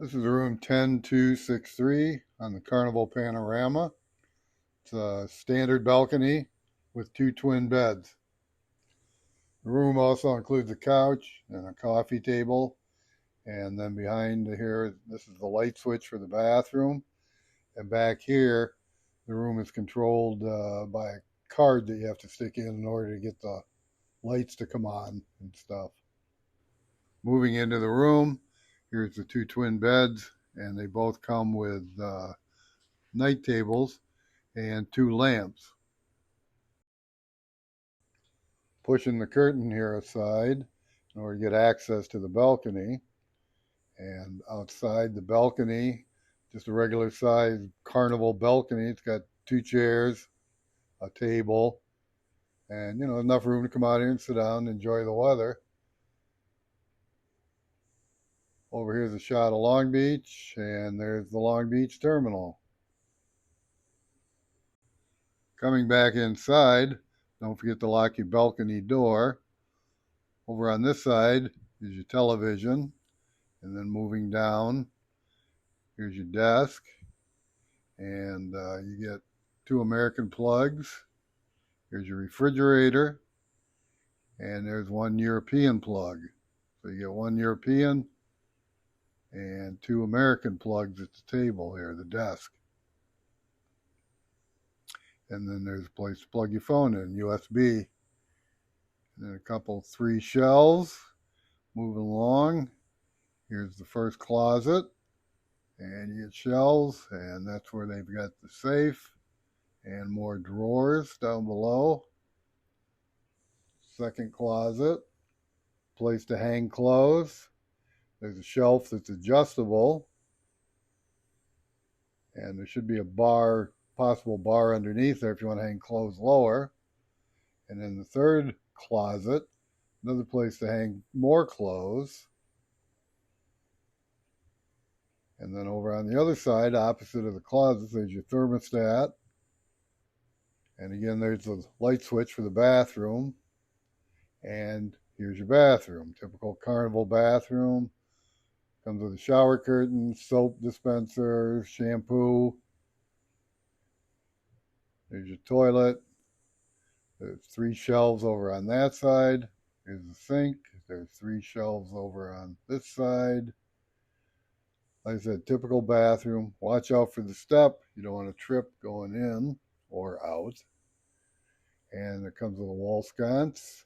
This is room 10263 on the Carnival Panorama. It's a standard balcony with 2 twin beds. The room also includes a couch and a coffee table. And then behind here, this is the light switch for the bathroom. And back here, the room is controlled by a card that you have to stick in order to get the lights to come on and stuff. Moving into the room, here's the 2 twin beds, and they both come with night tables and 2 lamps. Pushing the curtain here aside in order to get access to the balcony. And outside the balcony, just a regular size Carnival balcony. It's got 2 chairs, a table, and enough room to come out here and sit down and enjoy the weather. Over here's a shot of Long Beach, and there's the Long Beach terminal. Coming back inside, don't forget to lock your balcony door. Over on this side is your television, and then moving down, here's your desk, and you get 2 American plugs. Here's your refrigerator, and there's 1 European plug. So you get 1 European and 2 American plugs at the table here, the desk. And then there's a place to plug your phone in, USB. And then a couple, 3 shelves. Moving along, here's the first closet. And you get shelves, and that's where they've got the safe and more drawers down below. Second closet, place to hang clothes. There's a shelf that's adjustable, and there should be a possible bar underneath there if you want to hang clothes lower. And then the third closet, another place to hang more clothes. And then over on the other side, opposite of the closet, there's your thermostat. And again, there's the light switch for the bathroom. And here's your bathroom, typical Carnival bathroom. Comes with a shower curtain, soap dispenser, shampoo. There's your toilet. There's 3 shelves over on that side. Here's the sink. There's 3 shelves over on this side. Like I said, typical bathroom. Watch out for the step. You don't want to trip going in or out. And it comes with a wall sconce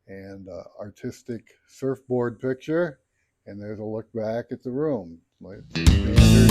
and artistic surfboard picture. And there's a look back at the room. Like standard